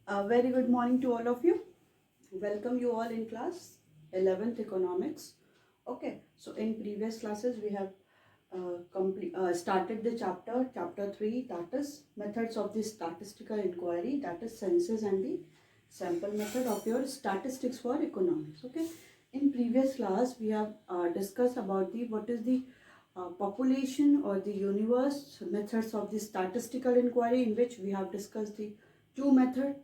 A very good morning to all of you. Welcome you all in class 11th economics. Okay, so in previous classes we have started the chapter 3, that is methods of the statistical inquiry, that is census and the sample method of your statistics for economics. Okay, in previous class we have discussed about the what is the population or the universe methods of the statistical inquiry, in which we have discussed the two methods.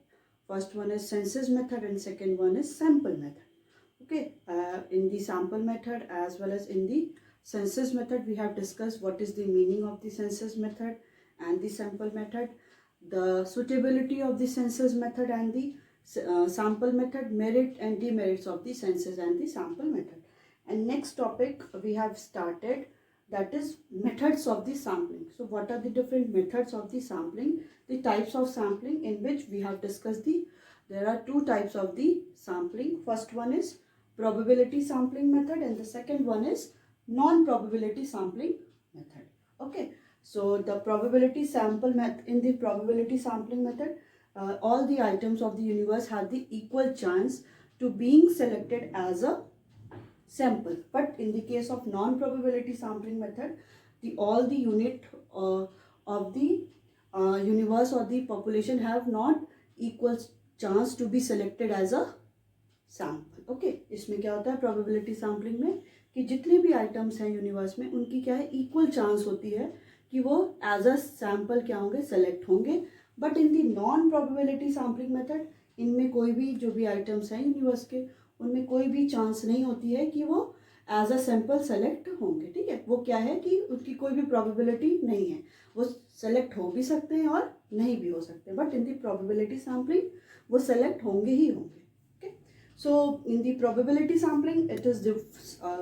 First one is census method and second one is sample method. Okay, in the sample method as well as in the census method, we have discussed what is the meaning of the census method and the sample method, the suitability of the census method and the sample method, merit and demerits of the census and the sample method. And next topic we have started, that is methods of the sampling. So what are the different methods of the sampling, the types of sampling, in which we have discussed there are two types of the sampling. First one is probability sampling method and the second one is non-probability sampling method. Okay, so the probability sample method, in the probability sampling method, all the items of the universe have the equal chance to being selected as a sample. But in the case of non-probability sampling method, all the unit of the universe or the population have not equal chance to be selected as a sample. Okay, इसमें क्या होता है probability sampling में कि जितने भी items हैं universe में उनकी क्या है इक्वल चांस होती है कि वो एज अ सैम्पल क्या होंगे सेलेक्ट होंगे. But in the non probability sampling method, इनमें कोई भी जो भी आइटम्स हैं यूनिवर्स के उनमें कोई भी चांस नहीं होती है कि वो एज अ सैम्पल सेलेक्ट होंगे. ठीक है, वो क्या है कि उसकी कोई भी प्रोबेबिलिटी नहीं है, वो सेलेक्ट हो भी सकते हैं और नहीं भी हो सकते. But in the probability sampling वो सेलेक्ट होंगे ही होंगे. So in the probability sampling, it is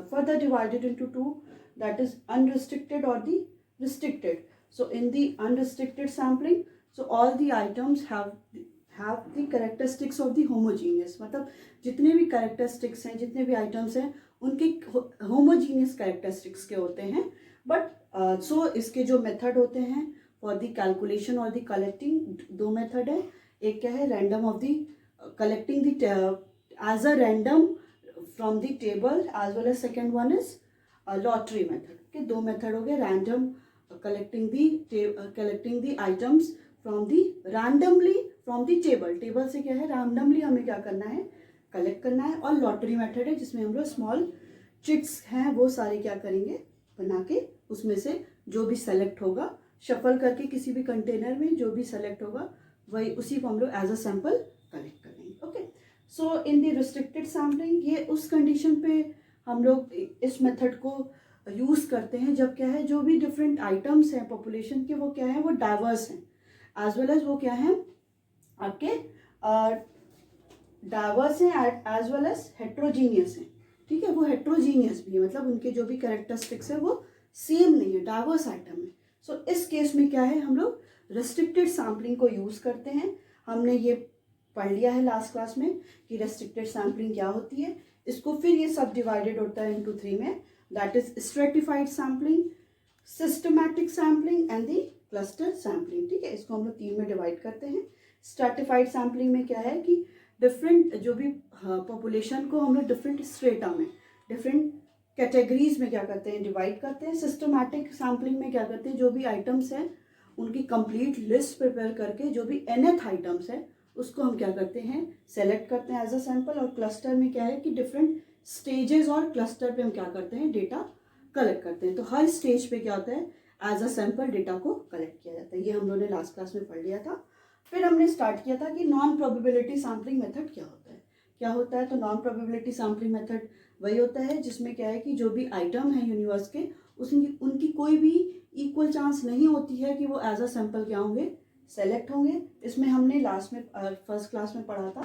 further divided into two, that is unrestricted or the restricted. So in the unrestricted sampling, so all the items have the characteristics of the homogeneous. मतलब जितने भी characteristics हैं, जितने भी items हैं, उनके homogeneous characteristics के होते हैं. But so इसके जो method होते हैं for the calculation और the collecting, दो method है. एक क्या है random of the collecting the as a random from the table, as well as second one is lottery method. Okay, दो method हो गए. random collecting the items from the randomly from the table से क्या है randomly हमें क्या करना है कलेक्ट करना है. और लॉटरी मेथड है जिसमें हम लोग स्मॉल चिट्स हैं वो सारे क्या करेंगे बना के उसमें से जो भी सेलेक्ट होगा शफल करके किसी भी कंटेनर में जो भी सेलेक्ट होगा वही उसी को हम लोग एज अ सैंपल कलेक्ट करेंगे. ओके, सो इन दी रिस्ट्रिक्टेड सैम्पलिंग, ये उस कंडीशन पे हम लोग इस मेथड को यूज़ करते हैं जब क्या है जो भी डिफरेंट आइटम्स हैं पॉपुलेशन के वो क्या है वो डाइवर्स हैं, एज वेल एज वो क्या है आपके डाइवर्स हैं एज वेल एज हेट्रोजीनियस हैं. ठीक है, वो हेट्रोजीनियस भी है, मतलब उनके जो भी कैरेक्टरिस्टिक्स है वो सेम नहीं है, डाइवर्स आइटम है. सो इस केस में क्या है हम लोग रेस्ट्रिक्टेड सैम्पलिंग को यूज़ करते हैं. हमने ये पढ़ लिया है लास्ट क्लास में कि रेस्ट्रिक्टेड सैम्पलिंग क्या होती है. इसको फिर ये सब डिवाइडेड होता है इनटू 3 में, that is stratified sampling, systematic sampling and the cluster sampling. ठीक है, इसको हम लोग 3 में डिवाइड करते हैं. स्ट्रेटिफाइड सैम्पलिंग में क्या है कि डिफरेंट जो भी पॉपुलेशन को हम लोग डिफरेंट स्ट्रेटा में डिफरेंट कैटेगरीज में क्या करते हैं डिवाइड करते हैं. सिस्टमैटिक सैम्पलिंग में क्या करते हैं जो भी आइटम्स हैं उनकी कंप्लीट लिस्ट प्रिपेयर करके जो भी nth आइटम्स है उसको हम क्या करते हैं सेलेक्ट करते हैं एज अ सैंपल. और क्लस्टर में क्या है कि डिफरेंट स्टेजेस और क्लस्टर पे हम क्या करते हैं डेटा कलेक्ट करते हैं. तो हर स्टेज पे क्या होता है एज अ सैंपल डेटा को कलेक्ट किया जाता है. ये हम लोगों ने लास्ट क्लास में पढ़ लिया था. फिर हमने स्टार्ट किया था कि नॉन प्रोबेबिलिटी सैम्पलिंग मेथड क्या होता है. तो नॉन प्रोबेबिलिटी सैम्पलिंग मेथड वही होता है जिसमें क्या है कि जो भी आइटम है यूनिवर्स के उनकी कोई भी इक्वल चांस नहीं होती है कि वो एज अ सैंपल क्या होंगे सेलेक्ट होंगे. इसमें हमने लास्ट में फर्स्ट क्लास में पढ़ा था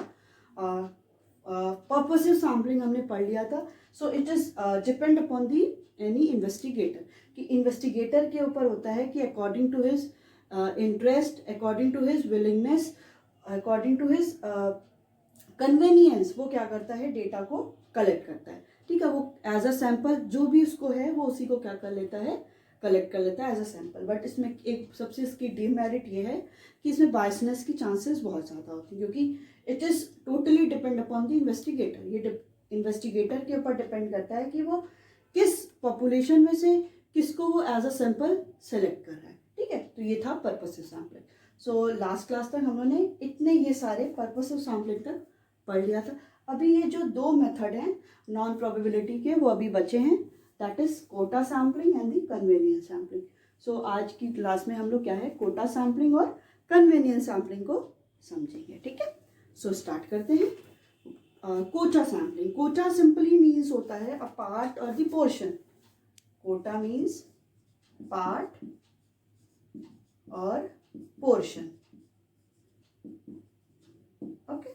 पर्पसिव सैम्पलिंग हमने पढ़ लिया था. So it is depend upon the any investigator कि इन्वेस्टिगेटर के ऊपर होता है कि according to his interest, according to his willingness, according to his convenience वो क्या करता है डेटा को कलेक्ट करता है. ठीक है, वो एज अ सैंपल जो भी उसको है वो उसी को क्या कर लेता है कलेक्ट कर लेता है एज अ सैम्पल। बट इसमें एक सबसे इसकी डीमेरिट ये है कि इसमें बायसनेस की चांसेस बहुत ज़्यादा होती हैं, क्योंकि it is totally depend upon the investigator. ये इन्वेस्टिगेटर के ऊपर डिपेंड करता है कि वो किस पॉपुलेशन में से किसको वो एज अ सैम्पल सेलेक्ट कर रहा है। ठीक है, तो ये था purposive sampling. So last class तक हम लोगों ने इतने ये सारे पर्पसिव सैम्पलिंग तक पढ़ लिया था। अभी ये जो दो मेथड हैं नॉन प्रोबेबिलिटी के, वो अभी बचे हैं, that is quota sampling and the convenience sampling. So आज की क्लास में हम लोग क्या है, कोटा सैम्पलिंग और कन्वेनियंस सैम्पलिंग को समझेंगे। ठीक है, सो स्टार्ट करते हैं। Quota sampling, quota simply means होता है अ पार्ट और the portion. Quota means part और पोर्शन। ओके,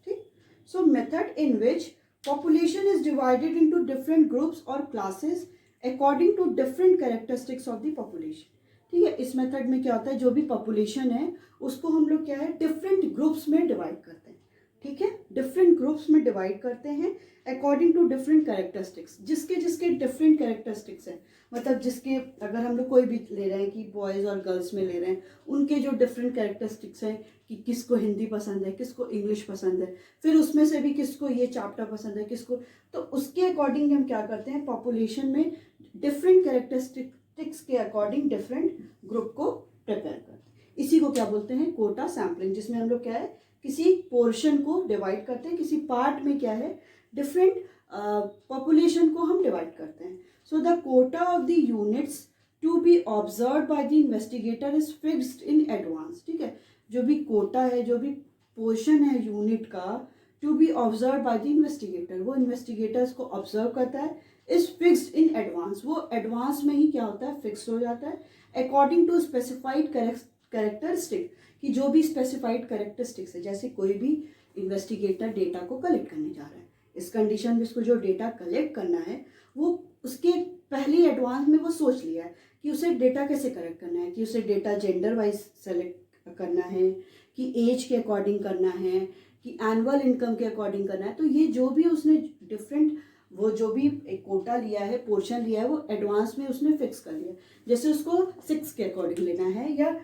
ठीक। So method in which population is divided into different groups or classes according to different characteristics of the population। ठीक है, इस method में क्या होता है, जो भी पॉपुलेशन है उसको हम लोग क्या है डिफरेंट ग्रुप्स में डिवाइड करते हैं। ठीक है, डिफरेंट ग्रुप्स में डिवाइड करते हैं अकॉर्डिंग टू डिफरेंट कैरेक्टरिस्टिक्स, जिसके जिसके डिफरेंट कैरेक्टरिस्टिक्स हैं। मतलब जिसके, अगर हम लोग कोई भी ले रहे हैं कि बॉयज़ और गर्ल्स में ले रहे हैं, उनके जो डिफरेंट कैरेक्टरिस्टिक्स हैं कि किसको हिंदी पसंद है, किसको इंग्लिश पसंद है, फिर उसमें से भी किसको ये चैप्टर पसंद है, किसको, तो उसके अकॉर्डिंग हम क्या करते हैं, पॉपुलेशन में डिफरेंट कैरेक्टरिस्टिक्स के अकॉर्डिंग डिफरेंट ग्रुप को प्रिपेयर करते हैं। इसी को क्या बोलते हैं, कोटा सैम्पलिंग, जिसमें हम लोग क्या है किसी पोर्शन को डिवाइड करते हैं, किसी पार्ट में क्या है डिफरेंट पॉपुलेशन को हम डिवाइड करते हैं। So the quota of the units to be observe by the investigator is fixed in advance. ठीक है, जो भी कोटा है, जो भी पोर्शन है यूनिट का, to be observe by the investigator, वो इन्वेस्टिगेटर्स को ऑब्जर्व करता है, इज फिक्स्ड इन एडवांस, वो एडवांस में ही क्या होता है फिक्स हो जाता है अकॉर्डिंग टू स्पेसिफाइड कैरेक्टरिस्टिक, कि जो भी स्पेसिफाइड कैरेक्टरिस्टिक्स है। जैसे कोई भी इन्वेस्टिगेटर डेटा को कलेक्ट करने जा रहा है, इस कंडीशन में उसको जो डेटा कलेक्ट करना है वो उसके पहले एडवांस में वो सोच लिया है कि उसे डेटा कैसे कलेक्ट करना है, कि उसे डेटा जेंडर वाइज सेलेक्ट करना है, कि एज के अकॉर्डिंग करना है, कि एनुअल इनकम के अकॉर्डिंग करना है। तो ये जो भी उसने डिफरेंट, वो जो भी एक कोटा लिया है, पोर्शन लिया है, वो एडवांस में उसने फिक्स कर लिया। जैसे उसको 6 के अकॉर्डिंग लेना है या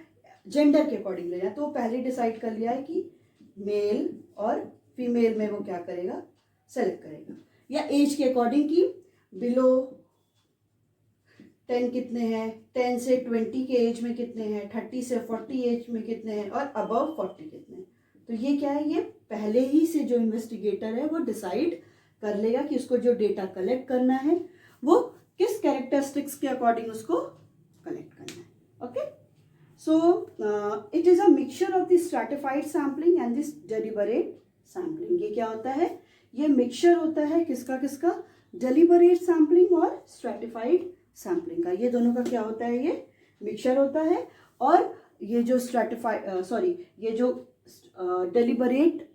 जेंडर के अकॉर्डिंग लेना है, तो वो पहले डिसाइड कर लिया है कि मेल और फीमेल में वो क्या करेगा, सेलेक्ट करेगा। या एज के अकॉर्डिंग कि बिलो 10 कितने हैं, 10 से 20 के एज में कितने हैं, 30 से 40 एज में कितने हैं, और अबव 40 कितने हैं। तो ये क्या है, ये पहले ही से जो इन्वेस्टिगेटर है वो डिसाइड कर लेगा कि उसको जो डेटा कलेक्ट करना है वो किस कैरेक्टरिस्टिक्स के अकॉर्डिंग उसको कलेक्ट करना है। Okay, so it is a mixture of the stratified sampling and this deliberate sampling. ये क्या होता है, ये मिक्सचर होता है किसका किसका, डेलिबरेट सैम्पलिंग और स्ट्रैटिफाइड सैम्पलिंग का। ये दोनों का क्या होता है, ये मिक्सचर होता है। और ये जो ये जो डेलिबरेट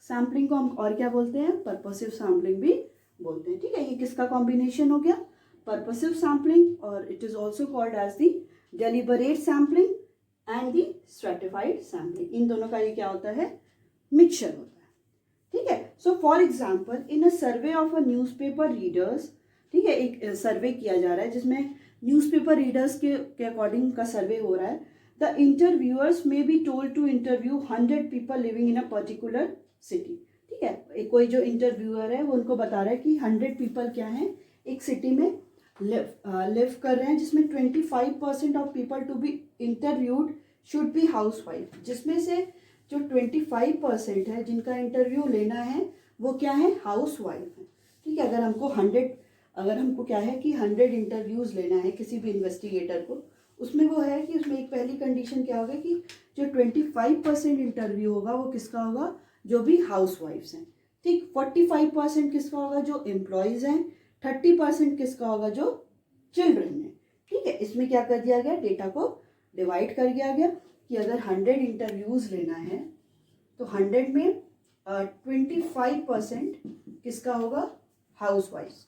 सैम्पलिंग को हम और क्या बोलते हैं, पर्पसिव सैम्पलिंग भी बोलते हैं। ठीक है, ये किसका कॉम्बिनेशन हो गया, पर्पसिव सैम्पलिंग, और it is also called as the deliberate sampling and the stratified sampling. इन दोनों का ये क्या होता है, मिक्सचर होता है। ठीक है, so for example in a survey of a newspaper readers, ठीक है, एक सर्वे किया जा रहा है जिसमें न्यूज़पेपर रीडर्स के अकॉर्डिंग का सर्वे हो रहा है। The interviewers may be told to interview 100 people living in a particular city. ठीक है, कोई जो इंटरव्यूअर है वो उनको बता रहा है कि 100 पीपल क्या हैं, एक सिटी में लिव कर रहे हैं, जिसमें 25% of people to be interviewed should be housewife. जिसमें से जो 25% है जिनका इंटरव्यू लेना है वो क्या है, हाउस वाइफ है। ठीक है, अगर हमको क्या है कि 100 इंटरव्यूज़ लेना है किसी भी इन्वेस्टिगेटर को, उसमें वो है कि उसमें एक पहली कंडीशन क्या होगा कि जो 25% इंटरव्यू होगा वो किसका होगा, जो भी हाउस वाइफ्स हैं। ठीक, 45% किसका होगा, जो एम्प्लॉयज़ हैं, 30% किसका होगा, जो चिल्ड्रन हैं। ठीक है, इसमें क्या कर दिया गया, डेटा को डिवाइड कर दिया गया कि अगर 100 इंटरव्यूज़ लेना है तो 100 में 25% किसका होगा, हाउस वाइफ्स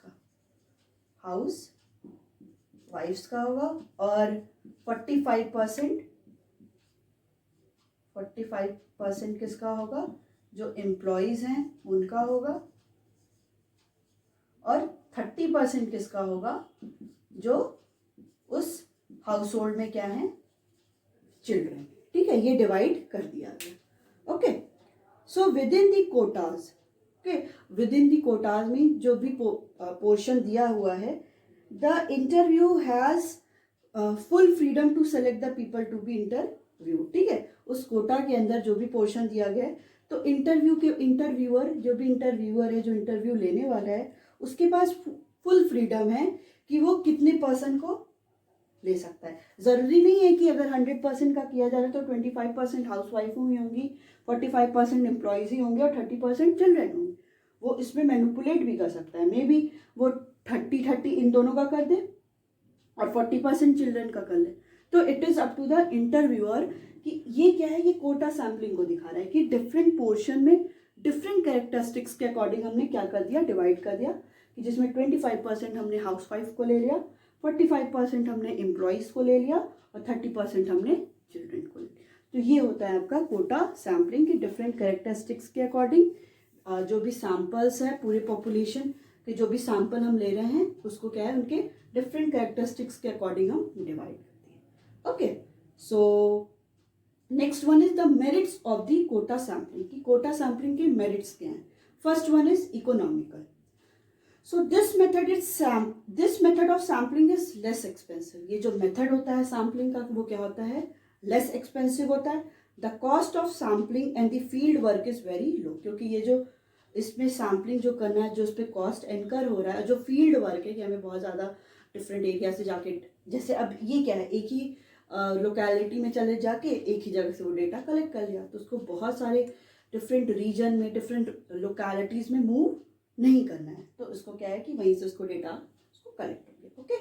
का होगा, और 45% किसका होगा, जो एम्प्लॉयज़ हैं उनका होगा, और 30% किसका होगा, जो उस हाउस होल्ड में क्या है, चिल्ड्रन। ठीक है, ये डिवाइड कर दिया गया। Okay, so within the quotas, okay, within the quotas में जो भी पोर्शन दिया हुआ है, the interview has full freedom to select the people to be interview. ठीक है, उस कोटा के अंदर जो भी पोर्शन दिया गया है, तो इंटरव्यूअर जो भी इंटरव्यूअर है, जो इंटरव्यू लेने वाला है, उसके पास फुल फ्रीडम है कि वो कितने पर्सन को ले सकता है। ज़रूरी नहीं है कि अगर 100% का किया जा रहा है तो 25% हाउस वाइफ ही होंगी, 45% एम्प्लॉयज़ ही होंगे और 30% चिल्ड्रन होंगे। वो इसमें मैनिपुलेट भी कर सकता है। मे बी वो 30-30 इन दोनों का कर दे और 40% चिल्ड्रन का कर ले। तो it is up to the interviewer कि ये क्या है, ये कोटा सैम्पलिंग को दिखा रहा है कि डिफरेंट पोर्शन में डिफरेंट कैरेक्टरिस्टिक्स के अकॉर्डिंग हमने क्या कर दिया, डिवाइड कर दिया, कि जिसमें 25% हमने हाउस वाइफ को ले लिया, 45% हमने एम्प्लॉयज़ को ले लिया और 30% हमने चिल्ड्रन को ले लिया। तो ये होता है आपका कोटा सैम्पलिंग की डिफरेंट कैरेक्टरिस्टिक्स के अकॉर्डिंग जो भी सैम्पल्स है पूरे पॉपुलेशन के, जो भी सैम्पल हम ले रहे हैं उसको क्या है, उनके डिफरेंट कैरेक्टरिस्टिक्स के अकॉर्डिंग हम डिवाइड करते हैं। Okay, so next one is the merits of the quota sampling, की कोटा सैम्पलिंग के मेरिट्स क्या हैं। First one is economical. So this method of sampling is less expensive. ये जो मेथड होता है सैम्पलिंग का वो क्या होता है, लेस एक्सपेंसिव होता है। The cost of sampling and the field work is very low, क्योंकि ये जो इसमें सैम्पलिंग जो करना है, जो इस पर कॉस्ट इनकर हो रहा है, जो फील्ड वर्क है कि हमें बहुत ज़्यादा डिफरेंट एरिया से जाके, जैसे अब ये क्या है, एक ही लोकेलिटी में चले जाके एक ही जगह से वो डेटा कलेक्ट कर लिया, तो उसको बहुत सारे डिफरेंट रीजन में, डिफरेंट लोकेलिटीज़ में मूव नहीं करना है। तो इसको क्या है कि वहीं से उसको डेटा उसको कलेक्ट हो गया। Okay,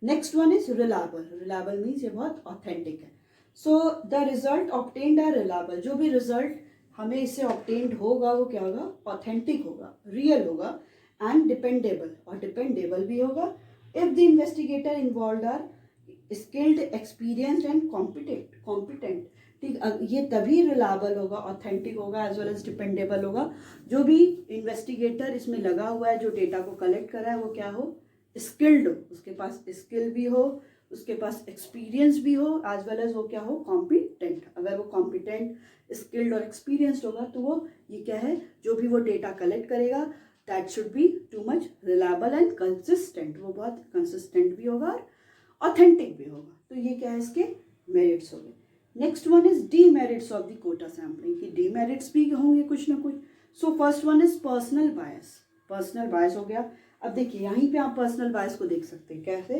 next one is reliable. Reliable means ये बहुत ऑथेंटिक है। So the result obtained are reliable. जो भी रिजल्ट हमें इससे ऑब्टेन्ड होगा वो क्या होगा, ऑथेंटिक होगा, रियल होगा एंड डिपेंडेबल, और डिपेंडेबल भी होगा if the investigator involve are skilled, experienced and competent. ठीक, ये तभी रिलायबल होगा, ऑथेंटिक होगा, एज वेल एज डिपेंडेबल होगा, जो भी इन्वेस्टिगेटर इसमें लगा हुआ है, जो डेटा को कलेक्ट कर रहा है, वो क्या हो, स्किल्ड हो, उसके पास स्किल भी हो, उसके पास एक्सपीरियंस भी हो, एज वेल एज वो क्या हो, कॉम्पिटेंट। अगर वो कॉम्पिटेंट, स्किल्ड और एक्सपीरियंस्ड होगा तो वो ये क्या है, जो भी वो डेटा कलेक्ट करेगा that should be too much reliable and consistent. वो बहुत कंसिस्टेंट भी होगा और ऑथेंटिक भी होगा। तो ये क्या है, इसके मेरिट्स हो गए। Next one is demerits of the quota sampling, की डीमेरिट्स भी होंगे कुछ ना कुछ। So first one is personal bias. Personal bias हो गया। अब देखिए यहीं पे आप पर्सनल बायस को देख सकते हैं, कैसे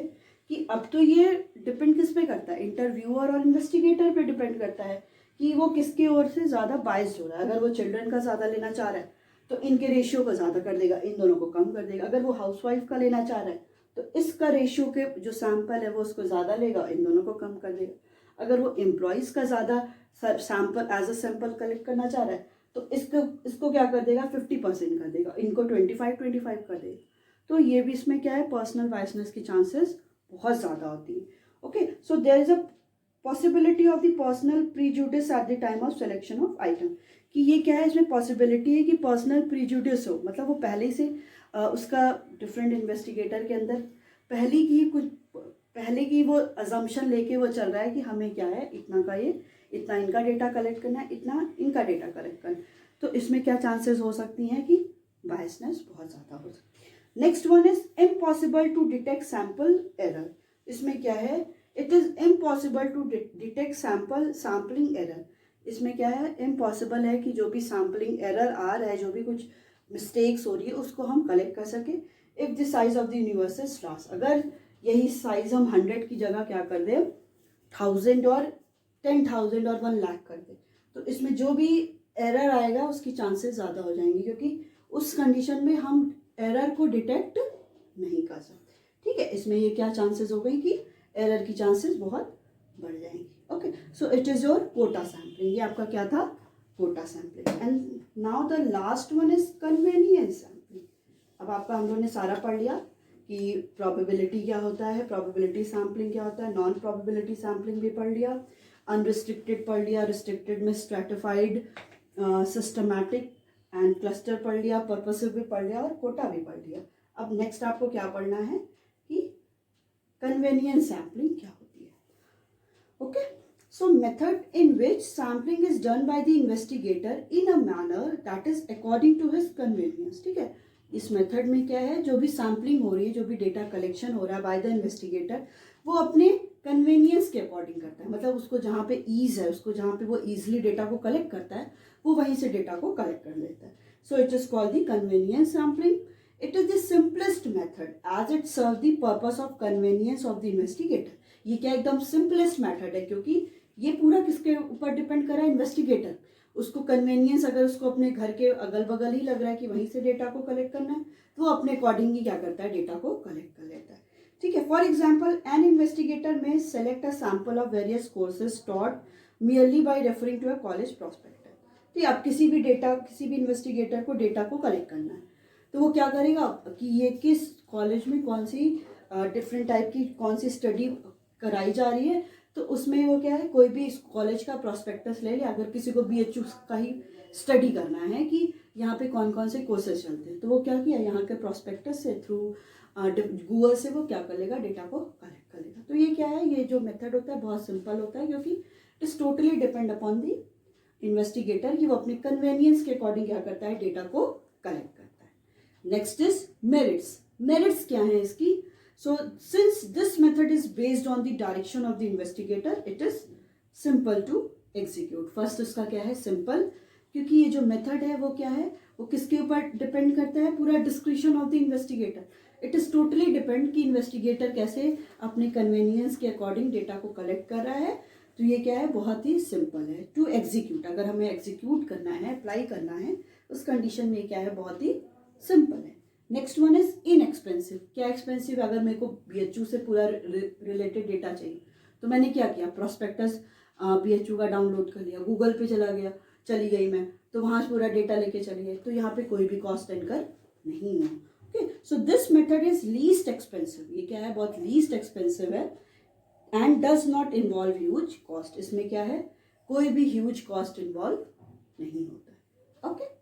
कि अब तो ये डिपेंड किस पे करता है, इंटरव्यूअर और इन्वेस्टिगेटर पे डिपेंड करता है कि वो किसकी ओर से ज़्यादा बायस्ड हो रहा है। अगर वो चिल्ड्रन का ज़्यादा लेना चाह रहा है तो इनके रेशियो को ज़्यादा कर देगा, इन दोनों को कम कर देगा। अगर वो हाउसवाइफ का लेना चाह रहा है तो इसका रेशियो के जो सैंपल है वो उसको ज़्यादा लेगा, इन दोनों को कम कर देगा। अगर वो एम्प्लॉयज़ का ज़्यादा sample as a sample collect करना चाह रहा है तो इसको क्या कर देगा, 50% कर देगा, इनको 25 कर देगा। तो ये भी इसमें क्या है, पर्सनल बायसनेस की चांसेस बहुत ज़्यादा होती है। Okay, so there is a possibility of the personal prejudice at the time of selection of item, कि ये क्या है, इसमें पॉसिबिलिटी है कि पर्सनल प्रीजुडिस हो, मतलब वो पहले से उसका डिफरेंट इन्वेस्टिगेटर के अंदर पहले की वो अजम्पशन लेके वो चल रहा है कि हमें क्या है, इतना का ये, इतना इनका डेटा कलेक्ट करना है, इतना इनका डेटा कलेक्ट करना है। तो इसमें क्या चांसेस हो सकती हैं कि बायसनेस बहुत ज़्यादा हो सकती है। Next one is impossible to detect sample error. इसमें क्या है, it is impossible to detect sampling error. इसमें क्या है, इम्पॉसिबल है कि जो भी सैम्पलिंग एरर आ रहा है, जो भी कुछ मिस्टेक्स हो रही है उसको हम कलेक्ट कर सके। If the size of the universe is large, अगर यही साइज हम 100 की जगह क्या कर दें, 1000 और 10,000 और 1 लाख कर दें, तो इसमें जो भी एरर आएगा उसकी चांसेस ज़्यादा हो जाएंगी, क्योंकि उस कंडीशन में हम एरर को डिटेक्ट नहीं कर सकते। ठीक है, इसमें ये क्या चांसेस हो गई कि एरर की चांसेस बहुत बढ़ जाएंगी। Okay, so it is your quota sampling. ये आपका क्या था, quota sampling. And now the last one is convenience sampling. अब आपका हम लोगों ने सारा पढ़ लिया कि प्रोबेबिलिटी क्या होता है, प्रोबेबिलिटी सैम्पलिंग क्या होता है, नॉन प्रोबेबिलिटी सैम्पलिंग भी पढ़ लिया, अनरिस्ट्रिक्टेड पढ़ लिया, रिस्ट्रिक्टेड में स्ट्रैटिफाइड, सिस्टमैटिक एंड क्लस्टर पढ़ लिया, पर्पसिव भी पढ़ लिया और कोटा भी पढ़ लिया। अब नेक्स्ट आपको क्या पढ़ना है कि कन्वेनियंस सैम्पलिंग क्या होती है. Okay, so method in which sampling is done by the investigator in a manner that is according to his convenience. ठीक है, इस मेथड में क्या है, जो भी सैम्पलिंग हो रही है, जो भी डेटा कलेक्शन हो रहा है बाय द इन्वेस्टिगेटर, वो अपने कन्वेनियंस के अकॉर्डिंग करता है. मतलब उसको जहाँ पे ईज है, उसको जहाँ पे वो ईजिली डेटा को कलेक्ट करता है, वो वहीं से डेटा को कलेक्ट कर लेता है. सो it is called the convenience sampling. It is the simplest method as it serves the purpose of convenience of the investigator. ये क्या एकदम सिंपलेस्ट मेथड है, क्योंकि ये पूरा किसके ऊपर डिपेंड कर रहा है, इन्वेस्टिगेटर. उसको कन्वेनियंस, अगर उसको अपने घर के अगल बगल ही लग रहा है कि वहीं से डेटा को कलेक्ट करना है, तो वो अपने अकॉर्डिंग ही क्या करता है, डेटा को कलेक्ट कर लेता है. ठीक है, for example an investigator may select a sample of various courses taught merely by referring to a college prospectus. तो आप किसी भी इन्वेस्टिगेटर को डेटा को कलेक्ट करना है, तो वो क्या करेगा कि ये किस कॉलेज में कौन सी डिफरेंट टाइप की कौन सी स्टडी कराई जा रही है, तो उसमें वो क्या है, कोई भी इस कॉलेज का प्रोस्पेक्टस ले ले. अगर किसी को BHU का ही स्टडी करना है कि यहाँ पे कौन कौन से कोर्सेज चलते हैं, तो वो क्या किया, यहाँ के प्रोस्पेक्टस से थ्रू गूगल से वो क्या कर लेगा, डेटा को कलेक्ट कर लेगा. तो ये क्या है, ये जो मेथड होता है बहुत सिंपल होता है, क्योंकि it is totally depend upon the investigator कि वो अपने कन्वेनियंस के अकॉर्डिंग क्या करता है, डेटा को कलेक्ट करता है. Next is merits. मेरिट्स क्या है इसकी? So since this method is based on the direction of the investigator, it is simple to execute. First उसका क्या है, सिंपल, क्योंकि ये जो मेथड है वो क्या है, वो किसके ऊपर डिपेंड करता है, पूरा discretion of the investigator. It is totally depend कि इन्वेस्टिगेटर कैसे अपने कन्वेनियंस के अकॉर्डिंग डेटा को कलेक्ट कर रहा है. तो ये क्या है, बहुत ही सिंपल है टू एग्जीक्यूट. अगर हमें एग्जीक्यूट करना है, अप्लाई करना है, उस कंडीशन में क्या है, बहुत ही सिंपल है. Next one is inexpensive. क्या एक्सपेंसिव? अगर मेरे को BHU से पूरा रिलेटेड डेटा चाहिए, तो मैंने क्या किया, प्रोस्पेक्टस BHU का डाउनलोड कर लिया, गूगल पे चली गई मैं, तो वहाँ से पूरा डेटा लेके चली गई, तो यहाँ पे कोई भी कॉस्ट इनकर नहीं है. Okay, so this method is least expensive. ये क्या है, बहुत लीस्ट एक्सपेंसिव है. And does not involve huge cost. इसमें क्या है, कोई भी ह्यूज कॉस्ट इन्वॉल्व नहीं होता है. Okay,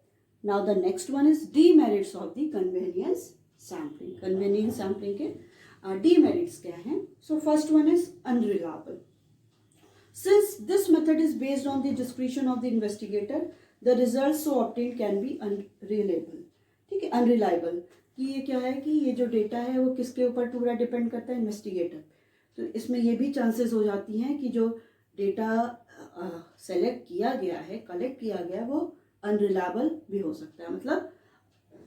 now the next one is demerits of the convenience sampling. Convenience sampling के demerits क्या हैं? So first one is unreliable. Since this method is based on the discretion of the investigator, the results so obtained can be unreliable. ठीक है, unreliable कि ये क्या है कि ये जो डेटा है वो किसके ऊपर पूरा डिपेंड करता है, इन्वेस्टिगेटर. तो इसमें ये भी चांसेस हो जाती हैं कि जो डेटा सेलेक्ट किया गया है, कलेक्ट किया गया है, वो अनरिलायबल भी हो सकता है, मतलब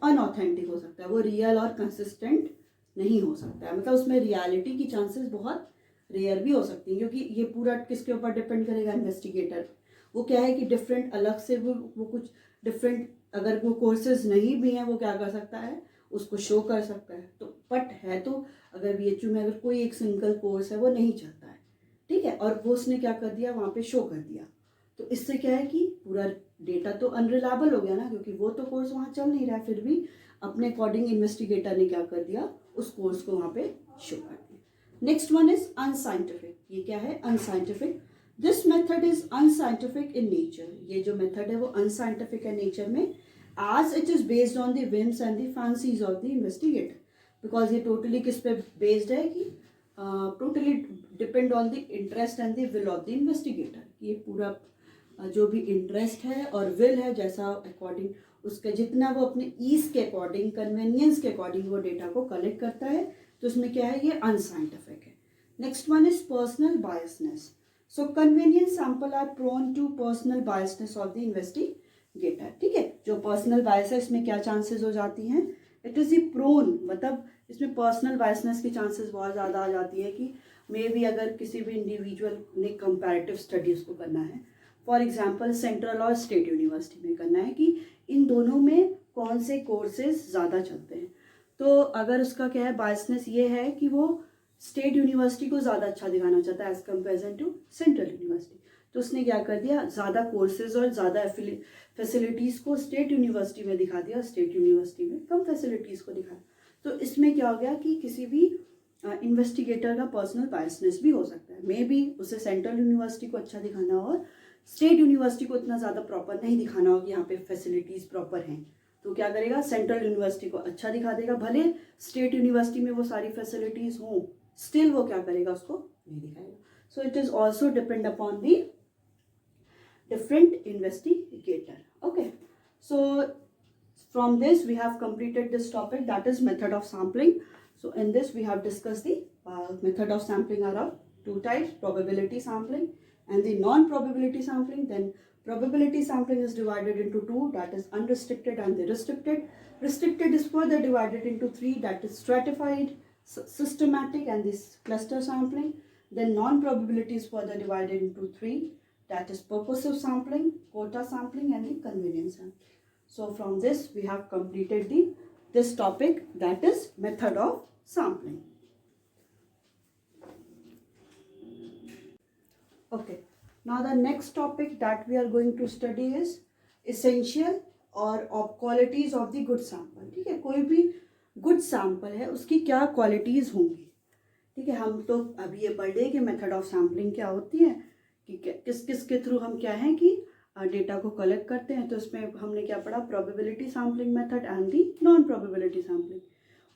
अनऑथेंटिक हो सकता है, वो रियल और कंसिस्टेंट नहीं हो सकता है. मतलब उसमें रियलिटी की चांसेस बहुत रेयर भी हो सकती हैं, क्योंकि ये पूरा किसके ऊपर डिपेंड करेगा, इन्वेस्टिगेटर. वो क्या है कि डिफरेंट अलग से वो कुछ डिफरेंट, अगर वो कोर्सेज नहीं भी हैं, वो क्या कर सकता है, उसको शो कर सकता है. तो बट है, तो अगर BHU में अगर कोई एक सिंगल कोर्स है वो नहीं चलता है, ठीक है, और वो उसने क्या कर दिया, वहाँ पे शो कर दिया, तो इससे क्या है कि पूरा डेटा तो अनरिलायबल हो गया ना, क्योंकि वो तो कोर्स वहाँ चल नहीं रहा है, फिर भी अपने अकॉर्डिंग इन्वेस्टिगेटर ने क्या कर दिया, उस कोर्स को वहाँ पे शो कर दिया. Next one is unscientific. ये क्या है, unscientific. This method is unscientific in nature. ये जो मेथड है वो अनसाइंटिफिक है नेचर में, as it is based on the whims and the fancies of the investigator. Because ये totally किस पे based है कि totally depend on the interest and the will of the investigator. ये पूरा जो भी इंटरेस्ट है और विल है, जैसा अकॉर्डिंग उसके जितना वो अपने ईज के अकॉर्डिंग, कन्वेनियंस के अकॉर्डिंग वो डेटा को कलेक्ट करता है, तो उसमें क्या है, ये अनसाइंटिफिक है. Next one is personal biasness. So convenience sample are prone to personal biasness of the investigator. ठीक है, जो पर्सनल बायस है इसमें क्या चांसेस हो जाती हैं, इट इज़ द प्रोन, मतलब इसमें पर्सनल बायसनेस की चांसेस बहुत ज़्यादा आ जाती है कि मे भी अगर किसी भी इंडिविजुअल ने कंपैरेटिव स्टडीज़ को करना है, फॉर एग्जांपल सेंट्रल और स्टेट यूनिवर्सिटी में करना है कि इन दोनों में कौन से कोर्सेज ज़्यादा चलते हैं, तो अगर उसका क्या है, बायसनेस ये है कि वो स्टेट यूनिवर्सिटी को ज़्यादा अच्छा दिखाना चाहता है as comparison to central university, तो उसने क्या कर दिया, ज़्यादा कोर्सेज और ज़्यादा फैसिलिटीज़ को स्टेट यूनिवर्सिटी में दिखा दिया, स्टेट यूनिवर्सिटी में कम फैसिलिटीज़ को दिखाया. तो इसमें क्या हो गया कि किसी भी इन्वेस्टिगेटर का पर्सनल बायसनेस भी हो सकता है. मे बी उसे सेंट्रल यूनिवर्सिटी को अच्छा दिखाना हो और स्टेट यूनिवर्सिटी को इतना ज़्यादा प्रॉपर नहीं दिखाना हो कि यहाँ पे फैसिलिटीज़ प्रॉपर हैं, तो क्या करेगा, सेंट्रल यूनिवर्सिटी को अच्छा दिखा देगा, भले स्टेट यूनिवर्सिटी में वो सारी फैसिलिटीज़ हों, स्टिल वो क्या करेगा, उसको नहीं दिखाएगा. सो it is also depend upon the different investigator. Okay, so from this we have completed this topic, that is method of sampling. So in this we have discussed the method of sampling are of two types, probability sampling and the non-probability sampling. Then probability sampling is divided into two, that is unrestricted and the restricted. Restricted is further divided into three, that is stratified, systematic and this cluster sampling. Then non-probability is further divided into three, that is purposive sampling, quota sampling and the convenience sampling. So from this we have completed this topic, that is method of sampling. Okay, now the next topic that we are going to study is essential or of qualities of the good sample. ठीक है, कोई भी good sample है उसकी क्या qualities होंगी. ठीक है, हम तो अभी ये पढ़ लें कि method of sampling क्या होती है, कि किस किस के थ्रू हम क्या है कि डेटा को कलेक्ट करते हैं. तो इसमें हमने क्या पढ़ा, probability sampling method and the non probability sampling,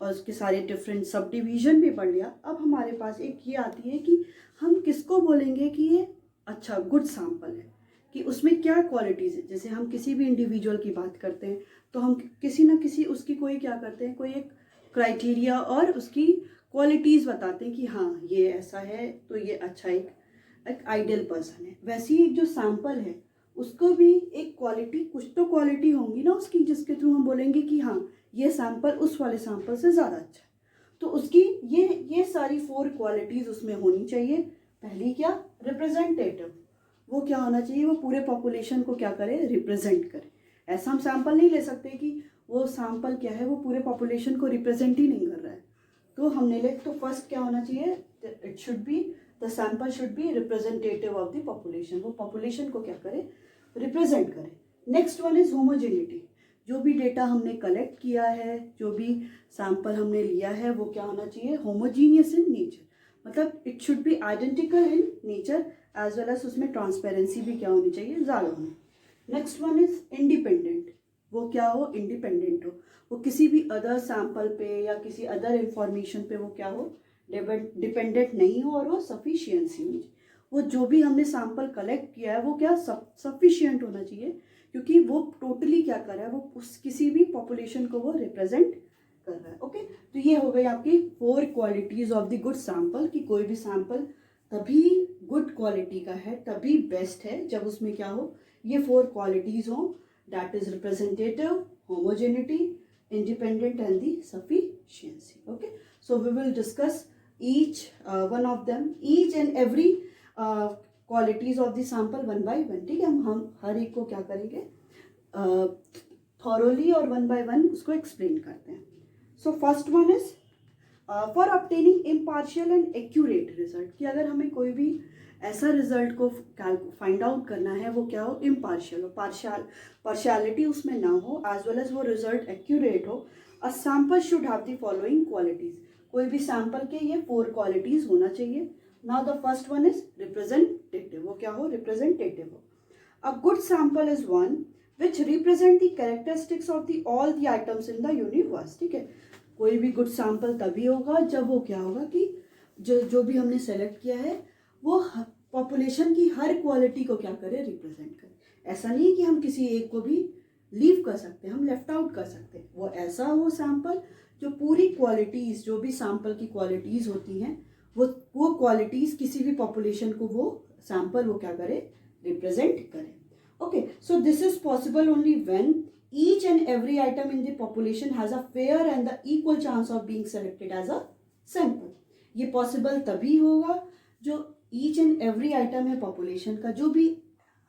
और उसके सारे डिफरेंट सब डिवीजन भी पढ़ लिया. अब हमारे पास एक ये आती है कि हम किसको बोलेंगे कि ये अच्छा गुड सैम्पल है, कि उसमें क्या क्वालिटीज़ है. जैसे हम किसी भी इंडिविजुअल की बात करते हैं तो हम किसी ना किसी उसकी कोई क्या करते हैं, कोई एक क्राइटेरिया और उसकी क्वालिटीज़ बताते हैं कि हाँ ये ऐसा है तो ये अच्छा एक आइडियल पर्सन है. वैसे ही एक जो सैंपल है उसको भी एक क्वालिटी, कुछ तो क्वालिटी होंगी ना उसकी, जिसके थ्रू हम बोलेंगे कि हाँ ये सैंपल उस वाले सैंपल से ज़्यादा अच्छा है. तो उसकी ये सारी 4 क्वालिटीज़ उसमें होनी चाहिए. पहली क्या, रिप्रेजेंटेटिव, वो क्या होना चाहिए, वो पूरे पॉपुलेशन को क्या करे, रिप्रेजेंट करे. ऐसा हम सैंपल नहीं ले सकते कि वो सैंपल क्या है वो पूरे पॉपुलेशन को रिप्रेजेंट ही नहीं कर रहा है. तो हमने ले, तो फर्स्ट क्या होना चाहिए, it should B, the sample should B representative of the population, वो पॉपुलेशन को क्या करे, रिप्रेजेंट करे. नेक्स्ट वन इज होमोजेनिटी, जो भी डेटा हमने कलेक्ट किया है, जो भी सैंपल हमने लिया है वो क्या होना चाहिए, होमोजीनियस इन नेचर, मतलब it should be identical in nature as well as उसमें ट्रांसपेरेंसी भी क्या होनी चाहिए, ज़्यादा होनी. नेक्स्ट वन इज इंडिपेंडेंट, वो क्या हो, इंडिपेंडेंट हो, वो किसी भी अदर सैंपल पे या किसी अदर इंफॉर्मेशन पे वो क्या हो, डिपेंडेंट नहीं हो, और वो सफिशियंसी होनी चाहिए. वो जो भी हमने सैंपल कलेक्ट किया है वो क्या सफिशियंट होना चाहिए, क्योंकि वो टोटली क्या कर रहा है, वो उस किसी भी पॉपुलेशन को वो रिप्रेजेंट कर रहा है. ओके, तो ये हो गई आपकी 4 qualities of the good sample, कि कोई भी सैंपल तभी गुड क्वालिटी का है, तभी बेस्ट है जब उसमें क्या हो, ये 4 क्वालिटीज हो, that is representative, homogeneity, independent and the sufficiency. Okay, so we will discuss each one of them, each and every qualities of the sample one by one. ठीक है, हम हर एक को क्या करेंगे, thoroughly और one by one उसको explain करते हैं. So first one is for obtaining impartial and accurate result, कि अगर हमें कोई भी ऐसा रिजल्ट को फाइंड आउट करना है वो क्या हो, इम्पार्शियल हो, पार्शियलिटी उसमें ना हो, एज वेल एज वो रिजल्ट एक्यूरेट हो. A sample should have the following qualities, कोई भी सैंपल के ये 4 क्वालिटीज होना चाहिए. Now the first one is representative, वो क्या हो, रिप्रेजेंटेटिव हो. A good sample is one which represent the characteristics of the all the items in the universe. ठीक है, कोई भी गुड सैंपल तभी होगा जब वो क्या होगा कि जो भी हमने सेलेक्ट किया है वो पॉपुलेशन की हर क्वालिटी को क्या करे, रिप्रेजेंट करे. ऐसा नहीं है कि हम किसी एक को भी लीव कर सकते हैं, हम लेफ्ट आउट कर सकते हैं. वो ऐसा हो सैंपल जो पूरी क्वालिटीज़, जो भी सैंपल की क्वालिटीज़ होती हैं वो क्वालिटीज़ किसी भी पॉपुलेशन को वो सैंपल वो क्या करे, रिप्रेजेंट करे. Okay, so this is possible only when each and every item in the population has a fair and the equal chance of being selected as a sample. ये possible तभी होगा जो ईच एंड एवरी आइटम है population का, जो भी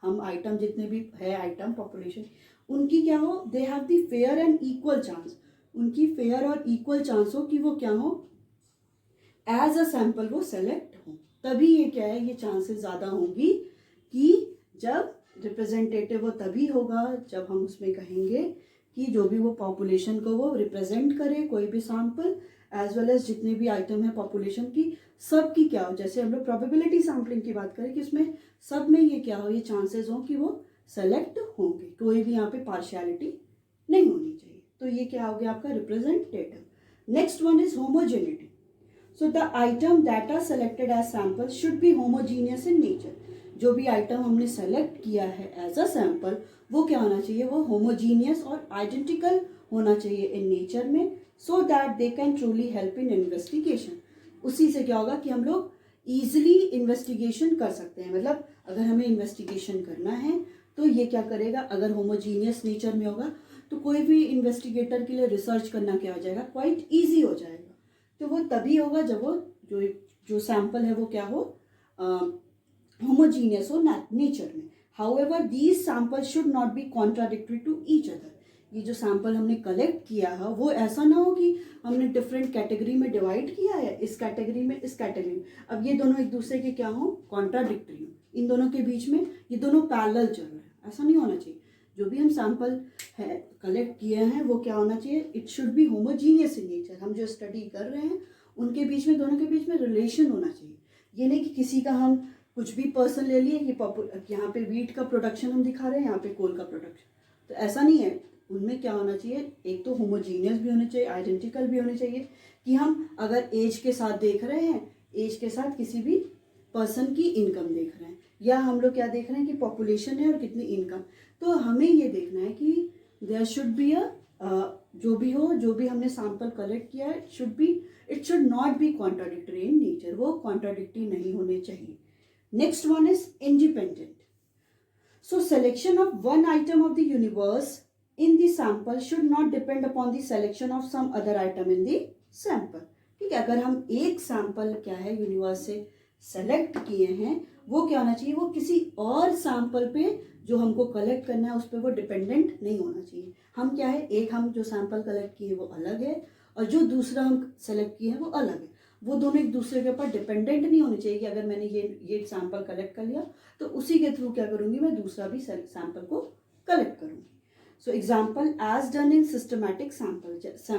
हम item जितने भी है आइटम पॉपुलेशन, उनकी क्या हो, they have the fair and equal chance, उनकी फेयर और इक्वल चांस हो कि वो क्या हो, एज अ सैंपल वो सेलेक्ट हो. तभी ये क्या है, ये चांसेस ज़्यादा होंगी कि जब रिप्रेजेंटेटिव वो तभी होगा जब हम उसमें कहेंगे कि जो भी वो पॉपुलेशन को वो रिप्रेजेंट करे, कोई भी सैंपल एज वेल एज जितने भी आइटम है पॉपुलेशन की, सब की क्या हो. जैसे हम लोग प्रोबेबिलिटी सैम्पलिंग की बात करें कि उसमें सब में ये क्या हो, ये चांसेस हो कि वो सेलेक्ट होंगे, कोई भी यहाँ पे पार्शियलिटी नहीं होनी चाहिए. तो ये क्या हो गया आपका representative. Next one is homogeneity. So the item that are selected as sample should be homogeneous in nature. जो भी आइटम हमने सेलेक्ट किया है एज अ सैम्पल वो क्या होना चाहिए, वो होमोजीनियस और आइडेंटिकल होना चाहिए इन नेचर में, so that they can truly help in investigation. उसी से क्या होगा कि हम लोग ईजिली इन्वेस्टिगेशन कर सकते हैं. मतलब अगर हमें इन्वेस्टिगेशन करना है तो ये क्या करेगा, अगर होमोजीनियस नेचर में होगा तो कोई भी इन्वेस्टिगेटर के लिए रिसर्च करना क्या हो जाएगा, क्वाइट ईजी हो जाएगा. तो वो तभी होगा जब वो जो सैम्पल है वो क्या हो, होमोजीनियस हो नेचर में. However these sample should not be contradictory to each other. ये जो सैम्पल हमने कलेक्ट किया है वो ऐसा ना हो कि हमने डिफरेंट कैटेगरी में डिवाइड किया है, इस कैटेगरी में इस कैटेगरी में, अब ये दोनों एक दूसरे के क्या हो, कॉन्ट्राडिक्टरी हो. इन दोनों के बीच में ये दोनों पैरेलल चल रहे हैं, ऐसा नहीं होना चाहिए. जो भी हम सैम्पल है कलेक्ट किए हैं वो क्या होना चाहिए, it should be homogeneous in nature. हम जो स्टडी कर रहे हैं उनके बीच में, दोनों के बीच में रिलेशन होना चाहिए. ये नहीं कि किसी का हम कुछ भी पर्सन ले लिए कि यहाँ पे वीट का प्रोडक्शन हम दिखा रहे हैं, यहाँ पे कोल का प्रोडक्शन, तो ऐसा नहीं है. उनमें क्या होना चाहिए, एक तो होमोजीनियस भी होने चाहिए, आइडेंटिकल भी होने चाहिए. कि हम अगर एज के साथ देख रहे हैं, एज के साथ किसी भी पर्सन की इनकम देख रहे हैं, या हम लोग क्या देख रहे हैं कि पॉपुलेशन है और कितनी इनकम, तो हमें ये देखना है कि देयर शुड बी अ जो भी हो, जो भी हमने सैंपल कलेक्ट किया है, it should not be contradictory in nature. वो कॉन्ट्राडिक्टरी नहीं होने चाहिए. Next one is independent. So selection of one item of the universe in the sample should not depend upon the selection of some other item in the sample. ठीक है, अगर हम एक sample क्या है यूनिवर्स से सेलेक्ट किए हैं, वो क्या होना चाहिए, वो किसी और सैंपल पे जो हमको कलेक्ट करना है उस पर वो डिपेंडेंट नहीं होना चाहिए. हम क्या है, एक हम जो सैंपल कलेक्ट किए वो अलग है और जो दूसरा हम सेलेक्ट किए हैं वो अलग है. वो दोनों एक दूसरे के ऊपर डिपेंडेंट नहीं होने चाहिए कि अगर मैंने ये सैंपल कलेक्ट कर लिया तो उसी के थ्रू क्या करूँगी, मैं दूसरा भी सैंपल को कलेक्ट करूँगी. So example as done in systematic sampling, जैसा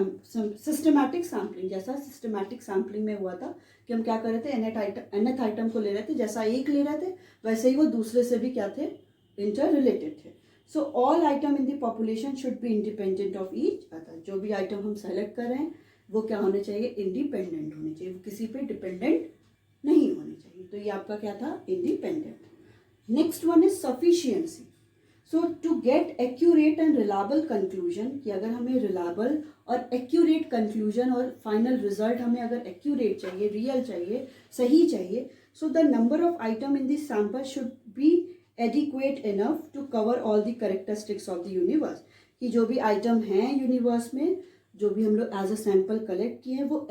systematic sampling में हुआ था कि हम क्या कर रहे थे, nth आइटम को ले रहे थे, जैसा एक ले रहे थे वैसे ही वो दूसरे से भी क्या थे, इंटर रिलेटेड थे. So all item in the population should be independent of each other. जो भी आइटम हम सेलेक्ट कर रहे हैं वो क्या होने चाहिए, इंडिपेंडेंट होने चाहिए, वो किसी पे डिपेंडेंट नहीं होने चाहिए. तो ये आपका क्या था, independent. Next one is sufficiency. So to get accurate and reliable conclusion, कि अगर हमें रिलायबल और एक्यूरेट कंक्लूजन और फाइनल रिजल्ट हमें अगर एक्यूरेट चाहिए, रियल चाहिए, सही चाहिए, so the number of item in this sample should be adequate enough to cover all the characteristics of the universe. कि जो भी आइटम हैं यूनिवर्स में, जो भी हम लोग एज अ सैंपल कलेक्ट किए हैं वो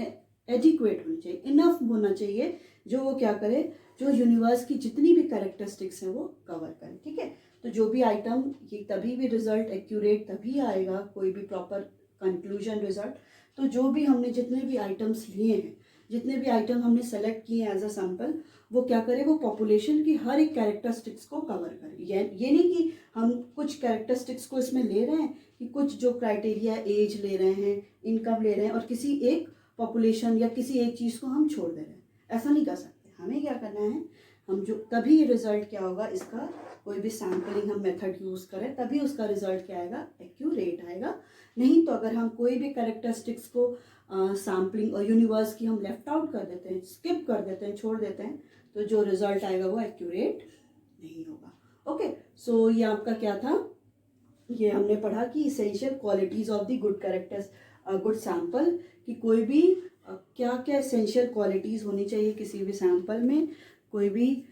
एडिक्वेट होनी चाहिए, इनफ होना चाहिए, जो वो क्या करे, जो यूनिवर्स की जितनी भी कैरेक्टरिस्टिक्स हैं वो कवर करे. ठीक है, तो जो भी आइटम, ये तभी भी रिजल्ट एक्यूरेट तभी आएगा, कोई भी प्रॉपर कंक्लूजन रिजल्ट. तो जो भी हमने जितने भी आइटम्स लिए हैं, जितने भी आइटम हमने सेलेक्ट किए हैं एज अ सैंपल, वो क्या करे, वो पॉपुलेशन की हर एक कैरेक्टरिस्टिक्स को कवर करे. ये नहीं कि हम कुछ कैरेक्टरिस्टिक्स को इसमें ले रहे हैं, कि कुछ जो क्राइटेरिया, एज ले रहे हैं, इनकम ले रहे हैं और किसी एक पॉपुलेशन या किसी एक चीज़ को हम छोड़ दे रहे हैं. ऐसा नहीं कर सकते. हमें क्या करना है, हम जो तभी रिजल्ट क्या होगा इसका, कोई भी सैम्पलिंग हम मेथड यूज़ करें तभी उसका रिजल्ट क्या आएगा, एक्यूरेट आएगा. नहीं तो अगर हम कोई भी कैरेक्टरिस्टिक्स को सैम्पलिंग और यूनिवर्स की हम लेफ्ट आउट कर देते हैं, स्किप कर देते हैं, छोड़ देते हैं, तो जो रिजल्ट आएगा वो एक्यूरेट नहीं होगा. ओके, सो ये आपका क्या था, ये हमने पढ़ा कि essential qualities of the good sample, कि कोई भी क्या क्या इसेंशियल क्वालिटीज़ होनी चाहिए किसी भी सैंपल में, कोई भी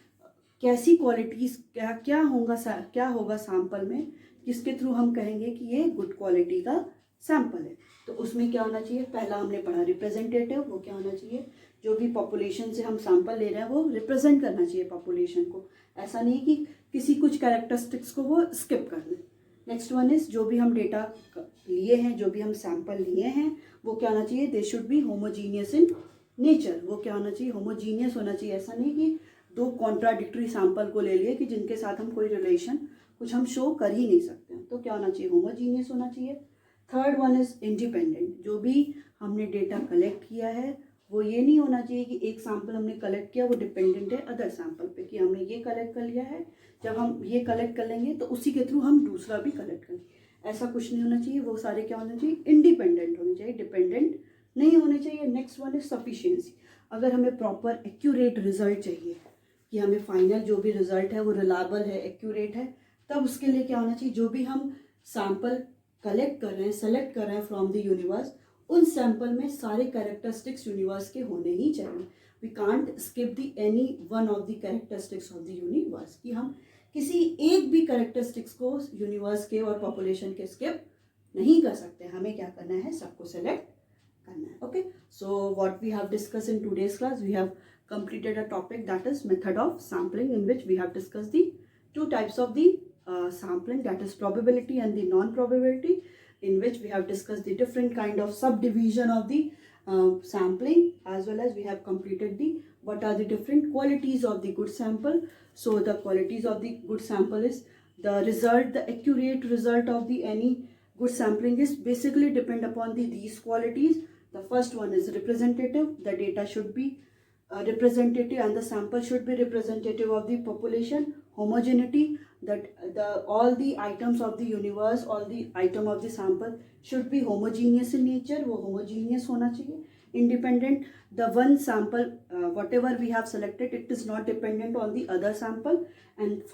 कैसी क्वालिटीज़ क्या होगा सैंपल में, किसके थ्रू हम कहेंगे कि ये गुड क्वालिटी का सैंपल है. तो उसमें क्या होना चाहिए, पहला हमने पढ़ा रिप्रेजेंटेटिव, वो क्या होना चाहिए, जो भी पॉपुलेशन से हम सैंपल ले रहे हैं वो रिप्रेजेंट करना चाहिए पॉपुलेशन को. ऐसा नहीं कि किसी कुछ कैरेक्टरिस्टिक्स को वो स्किप कर दें. नेक्स्ट वन इज, जो भी हम डेटा लिए हैं, जो भी हम सैंपल लिए हैं, वो क्या होना चाहिए, they should be homogeneous in nature. वो क्या होना चाहिए, होमोजीनियस होना चाहिए. ऐसा नहीं कि दो कॉन्ट्राडिक्टरी सैंपल को ले लिए कि जिनके साथ हम कोई रिलेशन कुछ हम शो कर ही नहीं सकते हैं. तो क्या होना चाहिए, होमोजीनियस होना चाहिए. Third one is independent. जो भी हमने डेटा कलेक्ट किया है वो ये नहीं होना चाहिए कि एक सैंपल हमने कलेक्ट किया वो डिपेंडेंट है अदर सैंपल पे, कि हमने ये कलेक्ट कर लिया है, जब हम ये कलेक्ट कर लेंगे तो उसी के थ्रू हम दूसरा भी कलेक्ट करेंगे. ऐसा कुछ नहीं होना चाहिए. वो सारे क्या होना चाहिए, इंडिपेंडेंट होने चाहिए, डिपेंडेंट नहीं होने चाहिए. Next one is sufficiency. अगर हमें प्रॉपर एक्यूरेट रिजल्ट चाहिए कि हमें फाइनल जो भी रिजल्ट है वो रिलायबल है, एक्यूरेट है, तब उसके लिए क्या होना चाहिए, जो भी हम सैंपल कलेक्ट कर रहे हैं, सेलेक्ट कर रहे हैं फ्रॉम द यूनिवर्स, उन सैंपल में सारे कैरेक्टरिस्टिक्स यूनिवर्स के होने ही चाहिए. We can't skip the any one of the characteristics of the universe, कि हम किसी एक भी कैरेक्टरिस्टिक्स को यूनिवर्स के और पॉपुलेशन के स्किप नहीं कर सकते. हमें क्या करना है, सबको सेलेक्ट करना है. Okay, so what we have discuss in today's class, we have completed a topic, that is method of sampling, in which we have discussed the two types of the sampling, that is probability and the non-probability, in which we have discussed the different kind of subdivision of the sampling, as well as we have completed the what are the different qualities of the good sample. So the qualities of the good sample is the result, the accurate result of the any good sampling is basically depend upon these qualities. The first one is representative, the data should be representative and the sample should be representative of the population. Homogeneity, that all the items of the universe, all the item of the sample should be homogeneous in nature, वो homogeneous होना चाहिए. Independent, the one sample whatever we have selected, it is not dependent on the other sample. And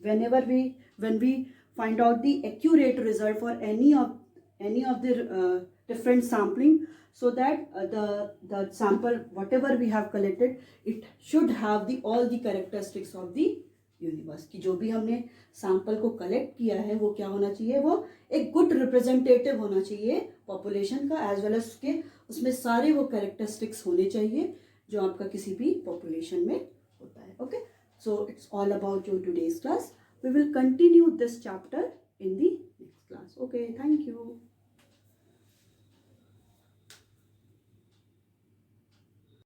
when we find out the accurate result for any of the different sampling, so that the sample whatever we have collected, it should have all the characteristics of the universe, कि जो भी हमने sample को collect किया है वो क्या होना चाहिए, वो एक गुड रिप्रेजेंटेटिव होना चाहिए पॉपुलेशन का, एज वेल एज उसमें सारे वो कैरेक्टरिस्टिक्स होने चाहिए जो आपका किसी भी पॉपुलेशन में होता है. Okay, so it's all about your today's class. We will continue this chapter in the next class. Okay, thank you.